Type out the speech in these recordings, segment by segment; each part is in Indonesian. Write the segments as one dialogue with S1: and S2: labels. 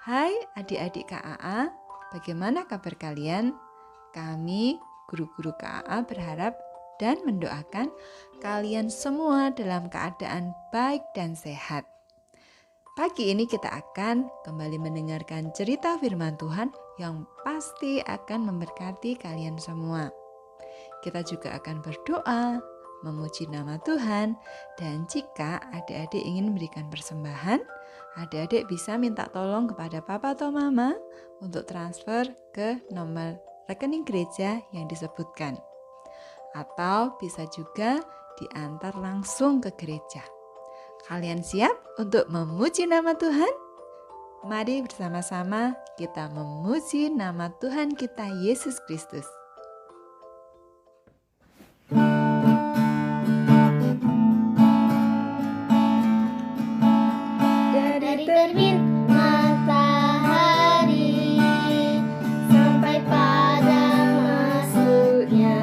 S1: Hai adik-adik KAA, bagaimana kabar kalian? Kami, guru-guru KAA berharap dan mendoakan kalian semua dalam keadaan baik dan sehat. Pagi ini kita akan kembali mendengarkan cerita firman Tuhan yang pasti akan memberkati kalian semua. Kita juga akan berdoa, memuji nama Tuhan, dan jika adik-adik ingin memberikan persembahan, adik-adik bisa minta tolong kepada papa atau mama untuk transfer ke nomor rekening gereja yang disebutkan. Atau bisa juga diantar langsung ke gereja. Kalian siap untuk memuji nama Tuhan? Mari bersama-sama kita memuji nama Tuhan kita Yesus Kristus.
S2: Dari terbit matahari sampai pada masuknya,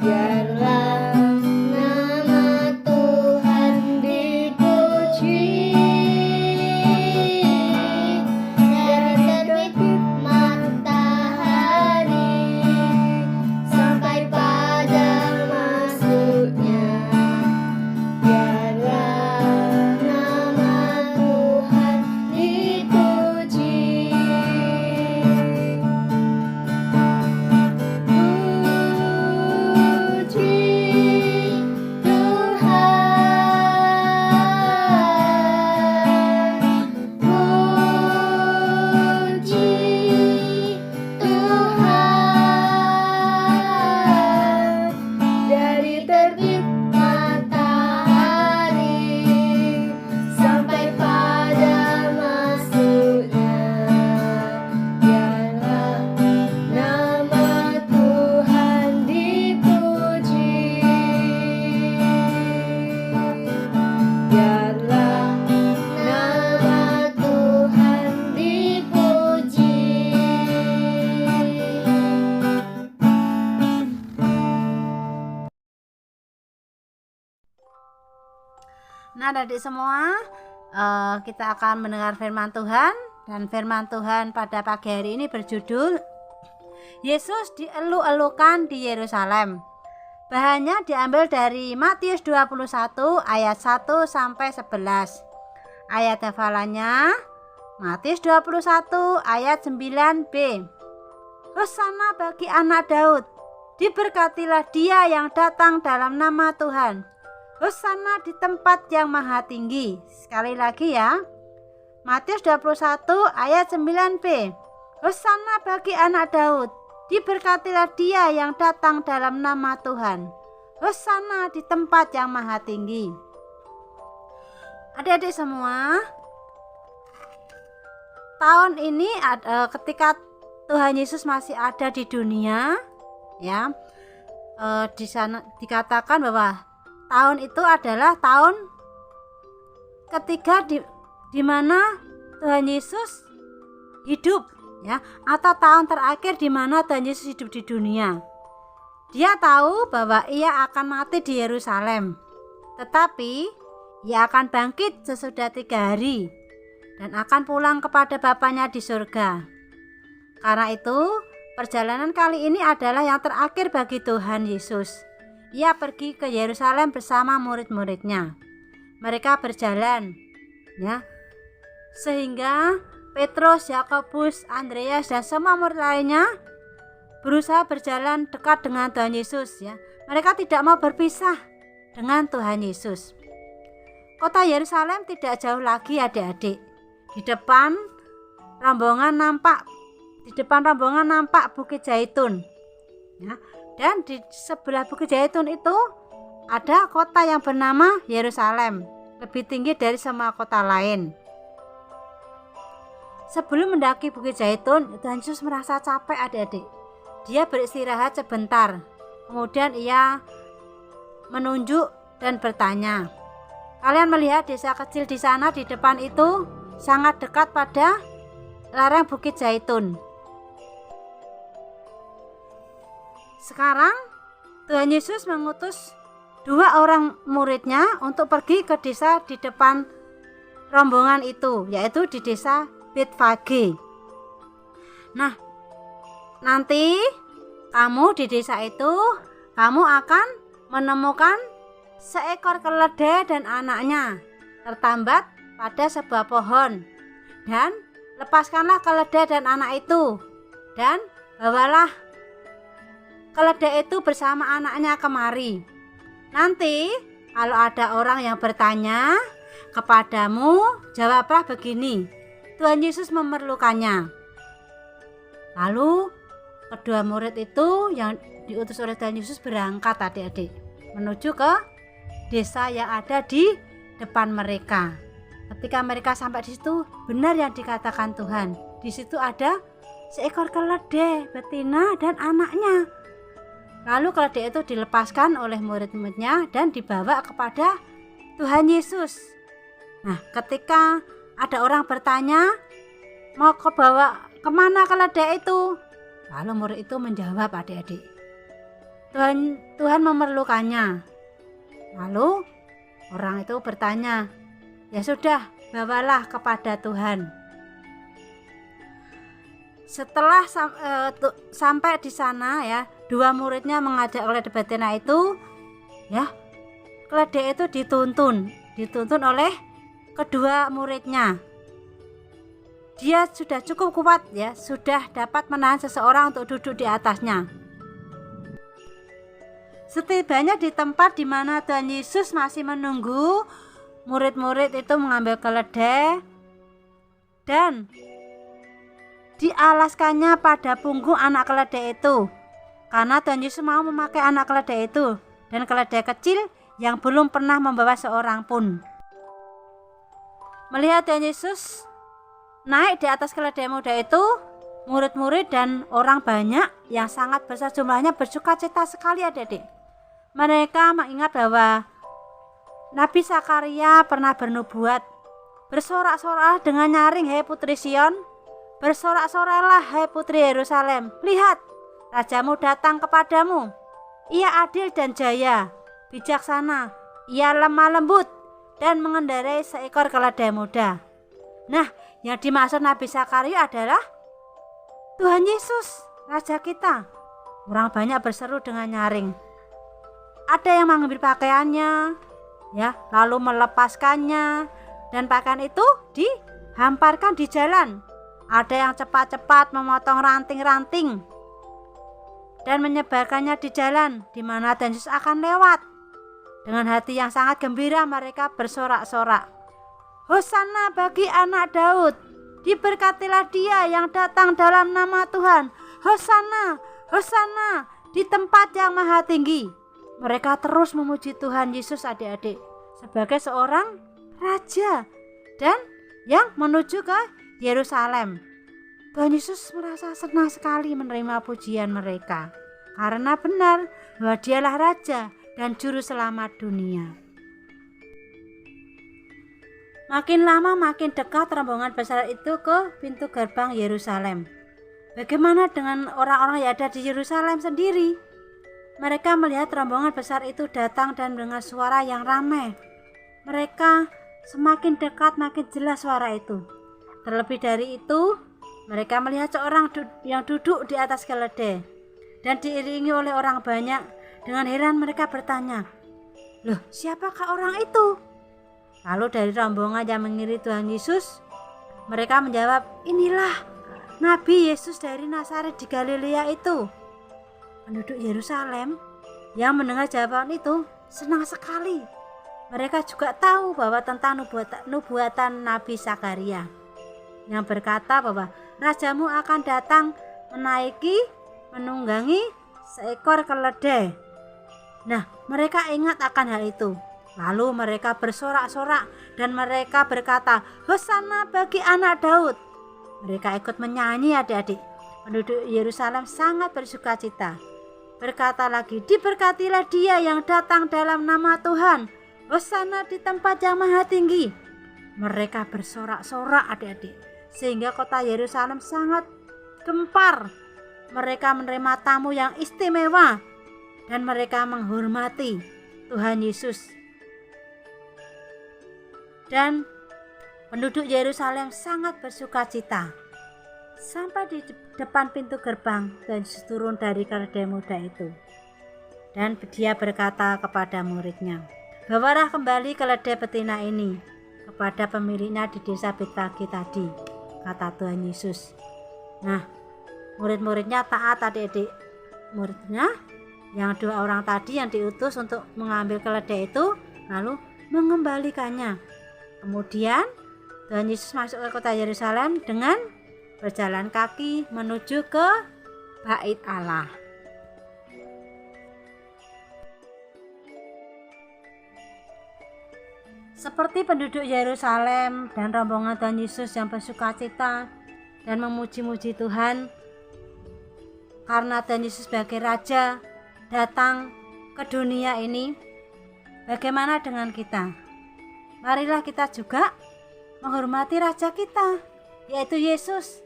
S2: biarlah nama Tuhan dipuji. Dari terbit matahari sampai pada masuknya, biarlah nama Tuhan dipuji. Puji Tuhan, puji Tuhan. Dari terbit matahari sampai pada masuknya, biarlah nama Tuhan dipuji. Biarlah nama Tuhan dipuji.
S3: Nah, adik semua, kita akan mendengar firman Tuhan, dan firman Tuhan pada pagi hari ini berjudul Yesus dielu-elukan di Yerusalem. Bahannya diambil dari Matius 21 ayat 1 sampai 11. Ayat hafalannya Matius 21 ayat 9b. Hosana bagi anak Daud, diberkatilah dia yang datang dalam nama Tuhan. Hosana di tempat yang maha tinggi. Sekali lagi ya. Matius 21 ayat 9b. Hosana bagi anak Daud, diberkatilah dia yang datang dalam nama Tuhan. Hosana di tempat yang maha tinggi. Adik-adik semua, tahun ini ketika Tuhan Yesus masih ada di dunia, ya, di sana dikatakan bahwa tahun itu adalah tahun ketiga di mana Tuhan Yesus hidup, ya, atau tahun terakhir di mana Tuhan Yesus hidup di dunia. Dia tahu bahwa ia akan mati di Yerusalem, tetapi ia akan bangkit sesudah 3 hari dan akan pulang kepada Bapanya di surga. Karena itu, perjalanan kali ini adalah yang terakhir bagi Tuhan Yesus. Ia pergi ke Yerusalem bersama murid-muridnya. Mereka berjalan, ya, sehingga Petrus, Yakobus, Andreas, dan semua murid lainnya berusaha berjalan dekat dengan Tuhan Yesus, ya. Mereka tidak mau berpisah dengan Tuhan Yesus. Kota Yerusalem tidak jauh lagi, adik-adik. Di depan rombongan nampak Bukit Zaitun, ya. Dan di sebelah Bukit Zaitun itu ada kota yang bernama Yerusalem, lebih tinggi dari semua kota lain. Sebelum mendaki Bukit Zaitun, Tuhan Yesus merasa capek, adik-adik. Dia beristirahat sebentar. Kemudian ia menunjuk dan bertanya, "Kalian melihat desa kecil di sana di depan itu sangat dekat pada lereng Bukit Zaitun. Sekarang Tuhan Yesus mengutus 2 orang muridnya untuk pergi ke desa di depan rombongan itu, yaitu di desa Betfage. Nah, nanti kamu di desa itu kamu akan menemukan seekor keledai dan anaknya tertambat pada sebuah pohon. Dan lepaskanlah keledai dan anak itu, dan bawalah keledai itu bersama anaknya kemari. Nanti kalau ada orang yang bertanya kepadamu, jawablah begini, Tuhan Yesus memerlukannya. Lalu kedua murid itu yang diutus oleh Tuhan Yesus berangkat adik-adik menuju ke desa yang ada di depan mereka. Ketika mereka sampai di situ, benar yang dikatakan Tuhan. Di situ ada seekor keledai betina dan anaknya. Lalu keledai itu dilepaskan oleh murid-muridnya dan dibawa kepada Tuhan Yesus. Nah, ketika ada orang bertanya, mau bawa kemana keledai itu? Lalu murid itu menjawab adik-adik, Tuhan memerlukannya. Lalu orang itu bertanya, ya sudah, bawalah kepada Tuhan. Setelah sampai di sana ya, dua muridnya mengajak keledai betina itu, ya, keledai itu dituntun oleh kedua muridnya. Dia sudah cukup kuat ya, sudah dapat menahan seseorang untuk duduk di atasnya. Setibanya di tempat di mana Tuhan Yesus masih menunggu, murid-murid itu mengambil keledai dan dialaskannya pada punggung anak keledai itu, karena Tuhan Yesus mau memakai anak keledai itu dan keledai kecil yang belum pernah membawa seorang pun. Melihat Tuhan Yesus naik di atas keledai muda itu, murid-murid dan orang banyak yang sangat besar jumlahnya bersuka-cita sekali adik-adik. Mereka mengingat bahwa Nabi Zakaria pernah bernubuat, bersorak-sorak dengan nyaring, hai putri Sion, bersorak-soraklah hai putri Yerusalem, lihat rajamu datang kepadamu, ia adil dan jaya, bijaksana, ia lemah lembut dan mengendarai seekor keledai muda. Nah, yang dimaksud Nabi Zakaria adalah Tuhan Yesus, Raja kita. Orang banyak berseru dengan nyaring. Ada yang mengambil pakaiannya, ya, lalu melepaskannya, dan pakaian itu dihamparkan di jalan. Ada yang cepat-cepat memotong ranting-ranting dan menyebarkannya di jalan di mana Tuhan Yesus akan lewat. Dengan hati yang sangat gembira mereka bersorak-sorak, Hosana bagi anak Daud, diberkatilah dia yang datang dalam nama Tuhan. Hosana, Hosana di tempat yang maha tinggi. Mereka terus memuji Tuhan Yesus adik-adik sebagai seorang raja dan yang menuju ke Yerusalem. Tuhan Yesus merasa senang sekali menerima pujian mereka karena benar bahwa dialah raja dan juru selamat dunia. Makin lama makin dekat rombongan besar itu ke pintu gerbang Yerusalem. Bagaimana dengan orang-orang yang ada di Yerusalem sendiri? Mereka melihat rombongan besar itu datang dan mendengar suara yang ramai. Mereka semakin dekat makin jelas suara itu. Terlebih dari itu, mereka melihat seorang yang duduk di atas keledai dan diiringi oleh orang banyak. Dengan heran mereka bertanya, "Loh, siapakah orang itu?" Lalu dari rombongan yang mengiringi Tuhan Yesus, mereka menjawab, "Inilah Nabi Yesus dari Nazaret di Galilea itu." Penduduk Yerusalem yang mendengar jawaban itu senang sekali. Mereka juga tahu bahwa tentang nubuatan Nabi Zakaria yang berkata bahwa rajamu akan datang menunggangi seekor keledai. Nah, mereka ingat akan hal itu. Lalu mereka bersorak-sorak dan mereka berkata, Hosana bagi anak Daud. Mereka ikut menyanyi adik-adik. Penduduk Yerusalem sangat bersukacita. Berkata lagi, diberkatilah dia yang datang dalam nama Tuhan. Hosana di tempat yang maha tinggi. Mereka bersorak-sorak adik-adik. Sehingga kota Yerusalem sangat gempar. Mereka menerima tamu yang istimewa. Dan mereka menghormati Tuhan Yesus. Dan penduduk Yerusalem sangat bersuka cita. Sampai di depan pintu gerbang, Tuhan Yesus turun dari keledai muda itu. Dan dia berkata kepada muridnya, "Bawalah kembali keledai betina ini kepada pemiliknya di desa Betfage tadi," kata Tuhan Yesus. Nah, murid-muridnya taat, adik-adik. Muridnya yang 2 orang tadi yang diutus untuk mengambil keledai itu lalu mengembalikannya. Kemudian Tuhan Yesus masuk ke kota Yerusalem dengan berjalan kaki menuju ke Bait Allah. Seperti penduduk Yerusalem dan rombongan Tuhan Yesus yang bersukacita dan memuji-muji Tuhan karena Tuhan Yesus sebagai Raja datang ke dunia ini, bagaimana dengan kita? Marilah kita juga menghormati Raja kita, yaitu Yesus,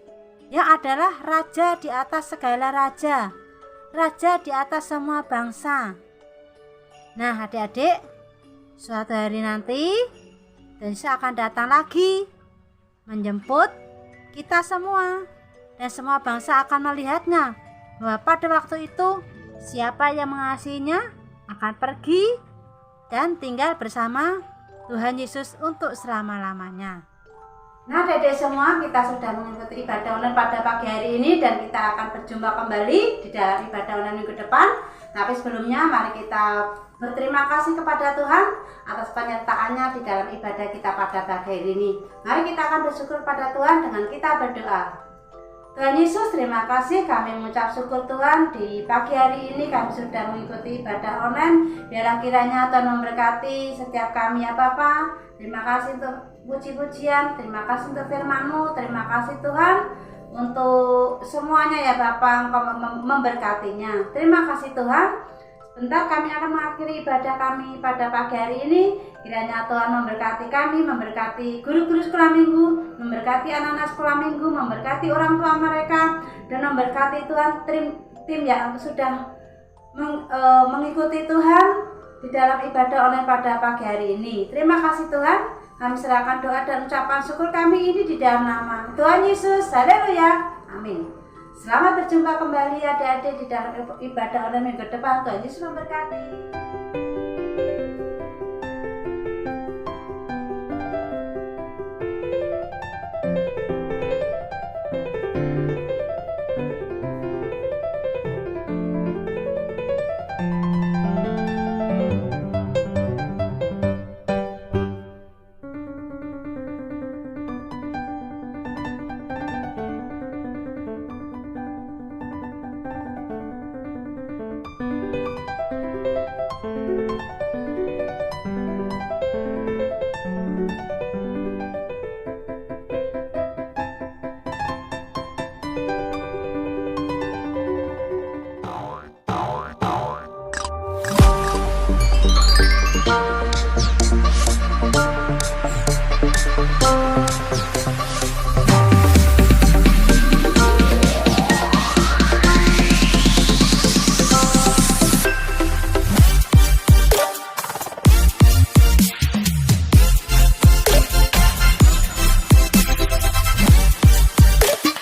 S3: yang adalah Raja di atas segala raja, Raja di atas semua bangsa. Nah, adik-adik, suatu hari nanti Tuhan Yesus akan datang lagi menjemput kita semua, dan semua bangsa akan melihatnya bahwa pada waktu itu siapa yang mengasihinya akan pergi dan tinggal bersama Tuhan Yesus untuk selama-lamanya. Nah, adik-adik semua, kita sudah mengikuti ibadah online pada pagi hari ini dan kita akan berjumpa kembali di dalam ibadah online minggu depan. Tapi sebelumnya mari kita berterima kasih kepada Tuhan atas penyertaannya di dalam ibadah kita pada pagi hari ini. Mari kita akan bersyukur pada Tuhan dengan kita berdoa. Tuhan Yesus, terima kasih, kami mengucap syukur Tuhan di pagi hari ini kami sudah mengikuti ibadah online. Biarlah kiranya Tuhan memberkati setiap kami ya Bapa. Terima kasih untuk puji-pujian, terima kasih untuk firman-Mu, terima kasih Tuhan untuk semuanya ya Bapa, Engkau memberkatinya. Terima kasih Tuhan. Sebentar kami akan mengakhiri ibadah kami pada pagi hari ini. Kiranya Tuhan memberkati kami, memberkati guru-guru sekolah minggu, memberkati anak-anak sekolah minggu, memberkati orang tua mereka, dan memberkati Tuhan tim yang sudah mengikuti Tuhan di dalam ibadah online pada pagi hari ini. Terima kasih Tuhan. Kami serahkan doa dan ucapan syukur kami ini di dalam nama Tuhan Yesus. Haleluya. Amin. Selamat berjumpa kembali adik-adik di dalam ibadah online minggu depan. Tuhan Yesus memberkati.